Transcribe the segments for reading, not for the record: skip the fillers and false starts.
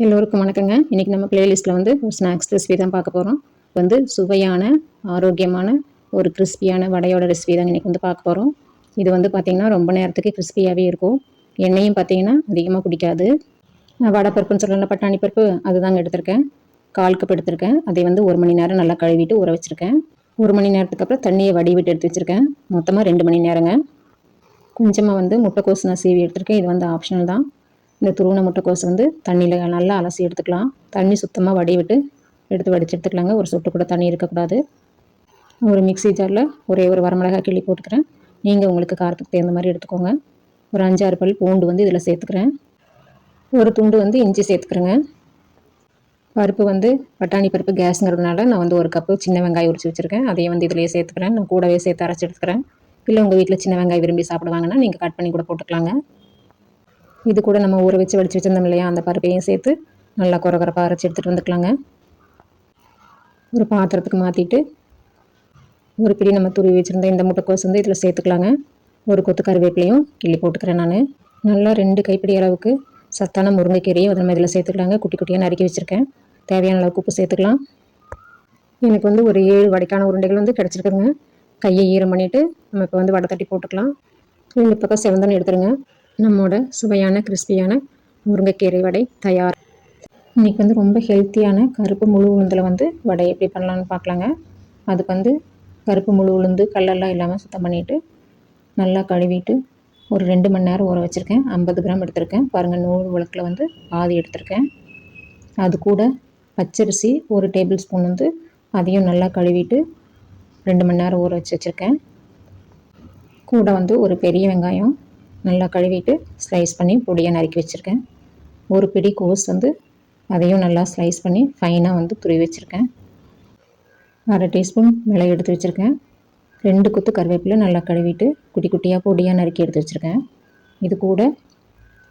எல்லோருக்கும் வணக்கங்க. இன்றைக்கி நம்ம பிளேலிஸ்ட்டில் ஒரு ஸ்நாக்ஸ் ரெசிபி தான் பார்க்க போகிறோம். சுவையான, ஆரோக்கியமான ஒரு கிறிஸ்பியான வடையோட ரெசிபி தாங்க இன்றைக்கி பார்க்க போகிறோம். இது பார்த்திங்கன்னா ரொம்ப நேரத்துக்கு கிறிஸ்பியாகவே இருக்கும். எண்ணெயும் பார்த்திங்கன்னா அதிகமாக குடிக்காது. நான் வடை பருப்புன்னு சொல்லல, பட்டாணி பருப்பு அதுதாங்க எடுத்திருக்கேன். 1/4 கப் எடுத்திருக்கேன். அதை 1 மணி நேரம் நல்லா கழுவிட்டு ஊற வச்சுருக்கேன். 1 மணி நேரத்துக்கு அப்புறம் தண்ணியை வடிவிட்டு எடுத்து வச்சுருக்கேன். மொத்தமாக 2 மணி நேரங்க. கொஞ்சமாக முட்டைக்கோஸ் நான் சீவி எடுத்திருக்கேன். இது ஆப்ஷனல் தான். இந்த துருவன முட்டைக்கோஸ் தண்ணியில் நல்லா அலசி எடுத்துக்கலாம். தண்ணி சுத்தமாக வடிவிட்டு வடித்து எடுத்துக்கலாங்க. ஒரு சொட்டு கூட தண்ணி இருக்கக்கூடாது. ஒரு மிக்ஸி ஜாரில் ஒரே ஒரு வரமிளகாய் கிள்ளி போட்டுக்கிறேன். நீங்கள் உங்களுக்கு காரத்துக்கு தகுந்த மாதிரி எடுத்துக்கோங்க. ஒரு 5-6 பல் பூண்டு இதில் சேர்த்துக்கிறேன். ஒரு துண்டு இஞ்சி சேர்த்துக்கிறேங்க. பருப்பு பட்டாணி பருப்பு கேஸுங்கிறதுனால நான் 1 கப்பு சின்ன வெங்காயம் உரிச்சு வச்சுருக்கேன். அதையும் இதிலேயே சேர்த்துக்கிறேன். நான் கூடவே சேர்த்து அரைச்சி எடுத்துக்கிறேன். இல்லை உங்கள் வீட்டில் சின்ன வெங்காயம் விரும்பி சாப்பிடுவாங்கன்னா நீங்கள் கட் பண்ணி கூட போட்டுக்கலாங்க. இது கூட நம்ம ஊற வச்சு வடித்து வச்சுருந்தோம் இல்லையா, அந்த பருப்பையும் சேர்த்து நல்லா கொரகொரப்பாக அரைச்சி எடுத்துகிட்டு வந்துக்கலாங்க. ஒரு பாத்திரத்துக்கு மாற்றிட்டு ஒரு பிடி நம்ம துருவி வச்சுருந்த இந்த முட்டைக்கோஸ் இதில் சேர்த்துக்கலாங்க. ஒரு கொத்து கருவேப்பிலையும் கிள்ளி போட்டுக்கிறேன். நான் நல்லா 2 கைப்பிடி அளவுக்கு சத்தான முருங்கைக்கீரையும் நம்ம இதில் சேர்த்துக்கலாங்க. குட்டி குட்டியாக நறுக்கி வச்சுருக்கேன். தேவையான அளவுக்கு உப்பு சேர்த்துக்கலாம். எனக்கு ஒரு 7 வடைக்கான உருண்டைகள் கிடச்சிருக்குங்க. கையை ஈரம் பண்ணிவிட்டு நம்ம இப்போ வடை தட்டி போட்டுக்கலாம். 2 பக்கம் செவந்தன்னு எடுத்துருங்க. நம்மோட சுவையான கிறிஸ்பியான முருங்கைக்கீரை வடை தயார். இன்றைக்கி ரொம்ப ஹெல்த்தியான கருப்பு முழு உளுந்தில் வடை எப்படி பண்ணலான்னு பார்க்கலாங்க. அதுக்கு கருப்பு முழு உளுந்து கல்லெல்லாம் இல்லாமல் சுத்தம் பண்ணிவிட்டு நல்லா கழுவிட்டு ஒரு 2 மணி நேரம் ஊற வச்சுருக்கேன். 50 கிராம் எடுத்திருக்கேன். பாருங்கள், 100 விளக்கில் பாதி எடுத்திருக்கேன். அது கூட பச்சரிசி 1 டேபிள் ஸ்பூன் அதையும் நல்லா கழுவிட்டு 2 மணி நேரம் ஊற வச்சுருக்கேன். கூட ஒரு பெரிய வெங்காயம் நல்லா கழுவிட்டு ஸ்லைஸ் பண்ணி பொடியாக நறுக்கி வச்சுருக்கேன். ஒரு பிடி கோஸ் அதையும் நல்லா ஸ்லைஸ் பண்ணி ஃபைனாக துருவி வச்சுருக்கேன். 1/2 டீஸ்பூன் மிளகு எடுத்து வச்சுருக்கேன். 2 கொத்து கருவேப்பிலை நல்லா கழுவிட்டு குட்டி குட்டியாக பொடியாக நறுக்கி எடுத்து வச்சுருக்கேன். இது கூட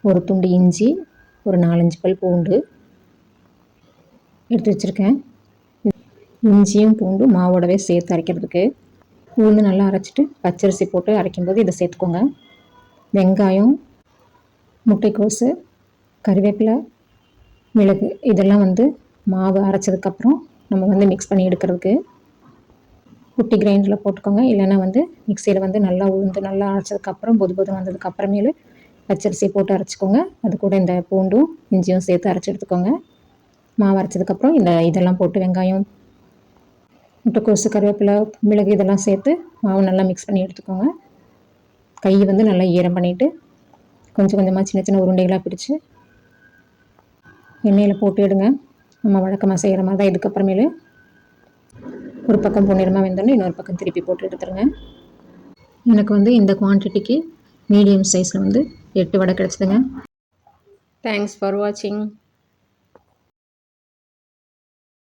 ஒரு துண்டு இஞ்சி, ஒரு 4-5 பல் பூண்டு எடுத்து வச்சுருக்கேன். இஞ்சியும் பூண்டும் மாவோடவே சேர்த்து அரைக்கிறதுக்கு உளுந்து நல்லா அரைச்சிட்டு பச்சரிசி போட்டு அரைக்கும்போது இதை சேர்த்துக்கோங்க. வெங்காயம், முட்டைக்கோசு, கருவேப்பிலை, மிளகு இதெல்லாம் மாவு அரைச்சதுக்கப்புறம் நம்ம மிக்ஸ் பண்ணி எடுக்கிறதுக்கு குட்டி கிரைண்டரில் போட்டுக்கோங்க. இல்லைன்னா மிக்சியில் நல்லா உளுந்து நல்லா அரைச்சதுக்கப்புறம் பொது வந்ததுக்கப்புறமேலு பச்சரிசியை போட்டு அரைச்சிக்கோங்க. அது கூட இந்த பூண்டும் இஞ்சியும் சேர்த்து அரைச்சி எடுத்துக்கோங்க. மாவு அரைச்சதுக்கப்புறம் இதெல்லாம் போட்டு வெங்காயம், முட்டைக்கோசு, கருவேப்பிலை, மிளகு இதெல்லாம் சேர்த்து மாவு நல்லா மிக்ஸ் பண்ணி எடுத்துக்கோங்க. கை நல்லா ஈரம் பண்ணிவிட்டு கொஞ்சம் கொஞ்சமாக சின்ன சின்ன உருண்டைகளாக பிடிச்சி எண்ணெயில் போட்டு எடுங்க. நம்ம வழக்கமாக செய்கிற மாதிரி தான். இதுக்கப்புறமேலு ஒரு பக்கம் பொன்னிறமாக வெந்தோடனே இன்னொரு பக்கம் திருப்பி போட்டு எடுத்துருங்க. எனக்கு இந்த குவான்டிட்டிக்கு மீடியம் சைஸில் 8 வடை கிடச்சிதுங்க. தேங்க்ஸ் ஃபார் வாட்சிங்.